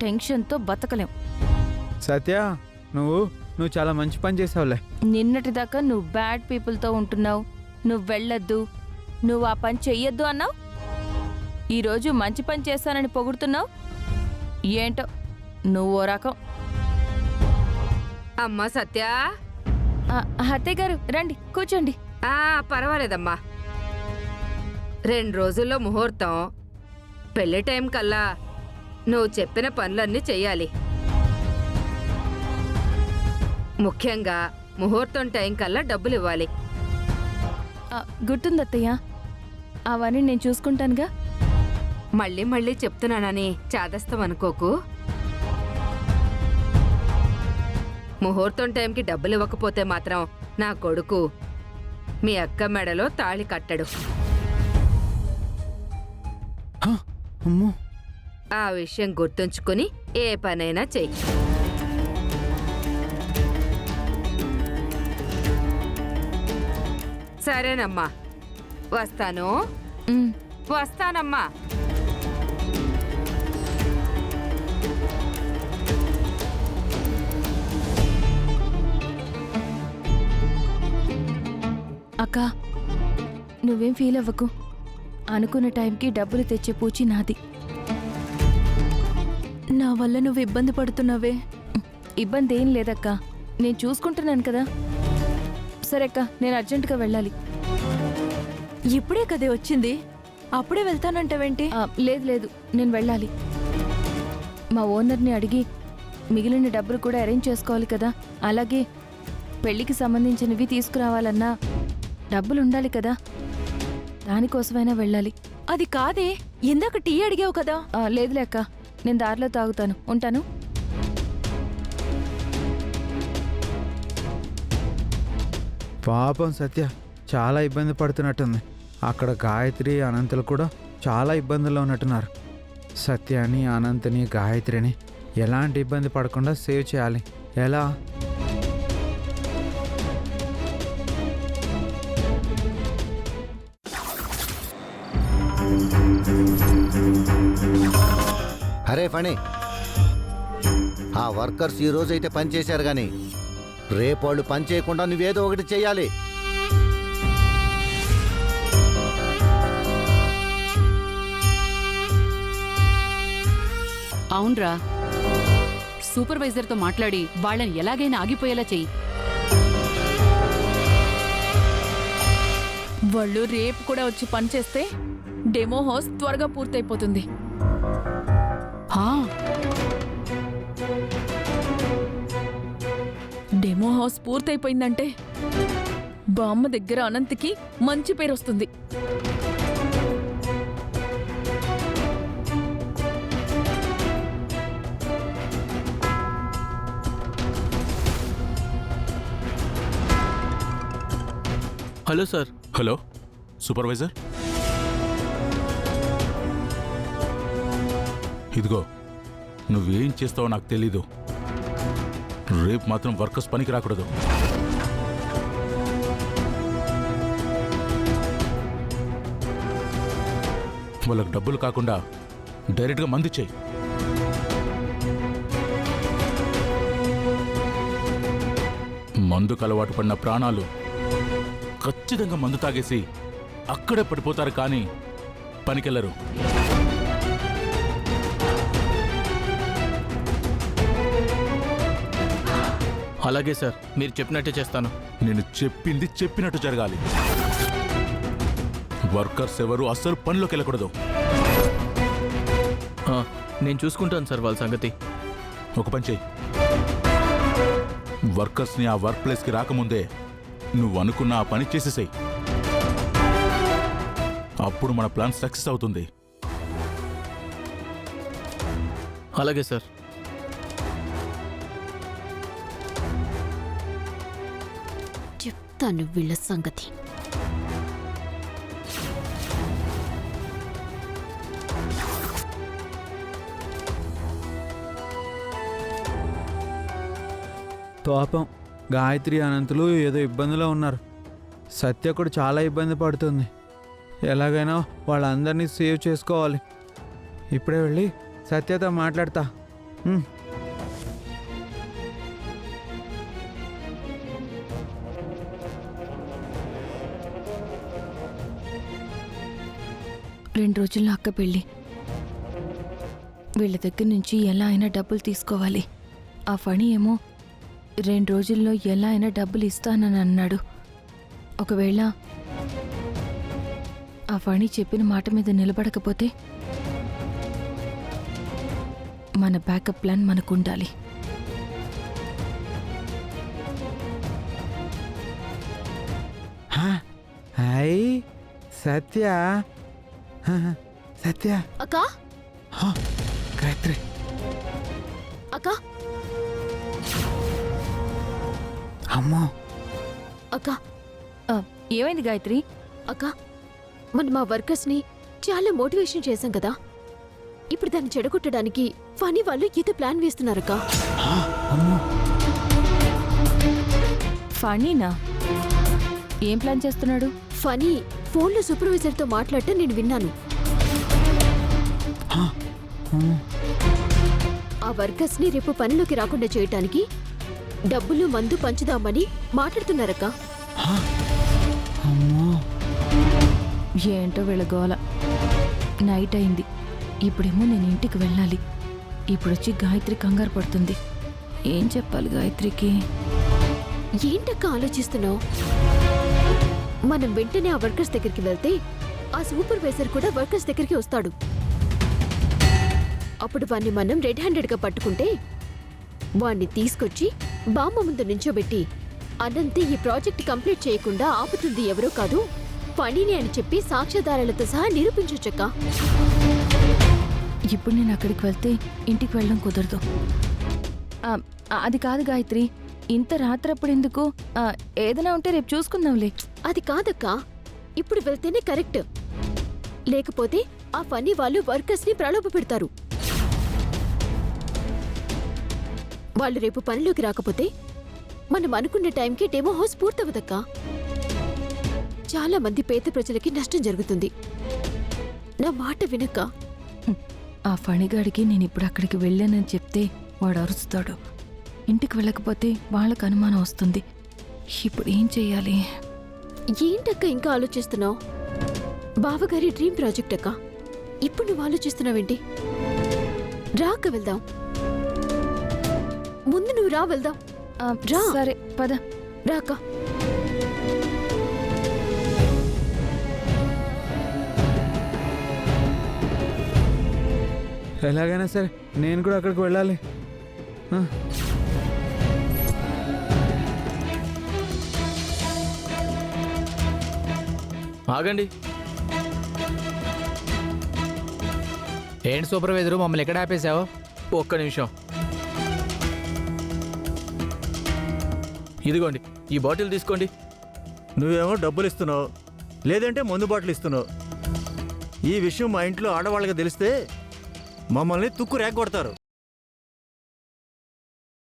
టెన్షన్తో బతకలేం. సత్య, నువ్వు చాలా మంచి పని చేసావులే. నిన్నటిదాకా నువ్వు బ్యాడ్ పీపుల్తో ఉంటున్నావు, నువ్వు వెళ్ళొద్దు, నువ్వు ఆ పని చెయ్యొద్దు అన్నావు. ఈరోజు మంచి పని చేశానని పొగుడుతున్నావు. ఏంటో నువ్వు ఓ రకం. అమ్మా సత్య, అత్తయ్య గారు రండి కూర్చోండి. పర్వాలేదమ్మా. 2 రోజుల్లో ముహూర్తం. పెళ్లి టైం కల్లా నువ్వు చెప్పిన పనులన్నీ చెయ్యాలి. ముఖ్యంగా ముహూర్తం టైం కల్లా డబ్బులు ఇవ్వాలి. గుర్తుంది అత్తయ్య, అవన్నీ నేను చూసుకుంటానుగా. మళ్ళీ మళ్ళీ చెప్తున్నానని చాదస్తం అనుకోకు. ముహూర్తం టైంకి డబ్బులు ఇవ్వకపోతే మాత్రం నా కొడుకు మీ అక్క మెడలో తాళి కట్టడు. అమ్మో, ఆ విషయం గుర్తుంచుకుని ఏ పనైనా చెయ్యి. సరేనమ్మా, వస్తాను. వస్తానమ్మా. అక్క, నువ్వేం ఫీల్ అవ్వకు. అనుకున్న టైంకి డబ్బులు తెచ్చే పూచి నాది. నా వల్ల నువ్వు ఇబ్బంది పడుతున్నావే. ఇబ్బంది ఏం లేదక్క, నేను చూసుకుంటున్నాను కదా. సరే అక్క, నేను అర్జెంటుగా వెళ్ళాలి. ఇప్పుడే కదే వచ్చింది, అప్పుడే వెళ్తానంటావేంటి? లేదు, నేను వెళ్ళాలి. మా ఓనర్ని అడిగి మిగిలిన డబ్బులు కూడా అరేంజ్ చేసుకోవాలి కదా. అలాగే పెళ్లికి సంబంధించినవి తీసుకురావాలన్నా డబ్బులు ఉండాలి కదా, దానికోసమైనా వెళ్ళాలి. అది కాదే, ఇందాక టీ అడిగావు కదా. లేదులే అక్క, నేను దారిలో తాగుతాను. ఉంటాను. పాపం సత్య చాలా ఇబ్బంది పడుతున్నట్టుంది. అక్కడ గాయత్రి, అనంతలు కూడా చాలా ఇబ్బందుల్లో ఉన్నట్టున్నారు. సత్యాని, అనంతని, గాయత్రిని ఎలాంటి ఇబ్బంది పడకుండా సేవ్ చేయాలి. ఎలా? అరే ఫణి, ఆ వర్కర్స్ ఈ రోజైతే పని చేశారు కానీ రేపు వాళ్ళు పని చేయకుండా నువ్వేదో ఒకటి చెయ్యాలి. అవునరా, సూపర్వైజర్తో మాట్లాడి వాళ్ళని ఎలాగైనా ఆగిపోయేలా చెయ్యి. వాళ్ళు రేపు కూడా వచ్చి పనిచేస్తే డెమో హౌస్ త్వరగా పూర్తయిపోతుంది. డెమో హౌస్ పూర్తయిపోయిందంటే బామ్మ దగ్గర అనంత్కి మంచి పేరు వస్తుంది. Hello sir. హలో సూపర్వైజర్, ఇదిగో నువ్వేం చేస్తావో నాకు తెలీదు. రేపు మాత్రం వర్కర్స్ పనికి రాకూడదు. వాళ్ళకు డబ్బులు కాకుండా డైరెక్ట్గా మందు చేయి. మందుకు అలవాటు పడిన ప్రాణాలు ఖచ్చితంగా మందు తాగేసి అక్కడే పడిపోతారు, కానీ పనికెళ్లరు. అలాగే సార్, మీరు చెప్పినట్టే చేస్తాను. నేను చెప్పింది చెప్పినట్టు జరగాలి. వర్కర్స్ ఎవరు అస్సలు పనిలోకి వెళ్ళకూడదు. నేను చూసుకుంటాను సార్ వాళ్ళ సంగతి. ఒక పని చెయ్యి, వర్కర్స్ని ఆ వర్క్ ప్లేస్కి రాకముందే నువ్వు అనుకున్న ఆ పని చేసేసాయి. అప్పుడు మన ప్లాన్ సక్సెస్ అవుతుంది. అలాగే సార్. చెప్తాను వీళ్ళ సంగతి. పాపం గాయత్రి, అనంతులు ఏదో ఇబ్బందిలో ఉన్నారు. సత్య కూడా చాలా ఇబ్బంది పడుతుంది. ఎలాగైనా వాళ్ళందరినీ సేవ్ చేసుకోవాలి. ఇప్పుడే వెళ్ళి సత్యతో మాట్లాడతా. ఉమ్. రెండు రోజుల్లో అక్క పెళ్ళి. వీళ్ళ దగ్గర నుంచి ఎలా అయినా డబ్బులు తీసుకోవాలి. ఆ ఫణి ఏమో 2 రోజుల్లో ఎలా అయినా డబ్బులు ఇస్తానని అన్నాడు. ఒకవేళ ఆ ఫణి చెప్పిన మాట మీద నిలబడకపోతే మన బ్యాకప్ ప్లాన్ మనకుండాలి. హాయ్ సత్య. సత్య. అక్క గాయత్రి. అక్క అమ్మో. అక్క ఏమైంది గాయత్రి? అక్క మనం మా వర్కర్స్ ని చాలా మోటివేషన్ చేశాం కదా, ఇప్పుడు దాన్ని చెడగొట్టడానికి ఫనీ వాళ్ళు ఏదో ప్లాన్ వేస్తున్నారక్క. అమ్మో. ఫణీనా? ఏం ప్లాన్ చేస్తున్నాడు? ఫనీ ఫోన్లో సూపర్వైజర్ తో మాట్లాడటం నేను విన్నాను. ఆ వర్కర్స్ ని రేపు పనిలోకి రాకుండా చేయటానికి డబ్బులు మందు పంచుదామని మాట్లాడుతున్నారక్క. అమ్మో. ఏంటో వీళ్ళ గోల. నైట్ అయింది. ఇప్పుడేమో నేను ఇంటికి వెళ్ళాలి. ఇప్పుడొచ్చి గాయత్రి కంగారు పడుతుంది. ఏం చెప్పాలి గాయత్రికి? ఏంటక్క ఆలోచిస్తున్నావు? మనం వెంటనే ఆ వర్కర్స్ దగ్గరికి వెళ్తే ఆ సూపర్వైజర్ కూడా వర్కర్స్ దగ్గరికి వస్తాడు. అప్పుడు వాణ్ణి మనం రెడ్ హ్యాండెడ్గా పట్టుకుంటే వాణ్ణి తీసుకొచ్చి బామ్మ ముందు నుంచోబెట్టి అనంతే ఈ ప్రాజెక్ట్ కంప్లీట్ చేయకుండా ఆపుతుంది ఎవరో కాదు ఫణిని అని చెప్పి సాక్ష్యాధారాలతో సహా నిరూపించొచ్చక్క. ఇప్పుడు నేను అక్కడికి వెళ్తే ఇంటికి వెళ్ళడం కుదరదు. అది కాదు గాయత్రి, ఇంత రాత్రప్పుడు ఎందుకు? ఏదైనా ఉంటే రేపు చూసుకుందాంలే. అది కాదక్క, ఇప్పుడు వెళ్తేనే కరెక్ట్. లేకపోతే ఆ ఫనీ వాళ్ళు వర్కర్స్ ని ప్రలోభ పెడతారు. వాళ్ళు రేపు పనిలోకి రాకపోతే మనం అనుకున్న టైంకి డెమో హౌస్ పూర్తవదక్క. చాలా మంది పేద ప్రజలకి నష్టం జరుగుతుంది. నా మాట వినక్క. ఆ ఫణిగాడికి నేను ఇప్పుడు అక్కడికి వెళ్ళానని చెప్తే వాడు అరుస్తాడు. ఇంటికి వెళ్ళకపోతే వాళ్ళకు అనుమానం వస్తుంది. ఇప్పుడు ఏం చెయ్యాలి? ఏంటక్క ఇంకా ఆలోచిస్తున్నావు? బావగారి డ్రీమ్ ప్రాజెక్ట్ అక్క. ఇప్పుడు నువ్వు ఆలోచిస్తున్నావేంటి? రాక వెళ్దాం. ముందు నువ్వు రా వెళ్దాం. రా. సరే పద. రాక. ఎలాగైనా సరే నేను కూడా అక్కడికి వెళ్ళాలి. ఆగండి. ఏంటి సూపర్వైజరు మమ్మల్ని ఎక్కడ ఆపేశావు? ఒక్క నిమిషం. ఇదిగోండి, ఈ బాటిల్ తీసుకోండి. నువ్వేమో డబ్బులు ఇస్తున్నావు, లేదంటే మందు బాటిల్ ఇస్తున్నావు. ఈ విషయం మా ఇంట్లో ఆడవాళ్ళకి తెలిస్తే మమ్మల్ని తుక్కు రేగొడతారు.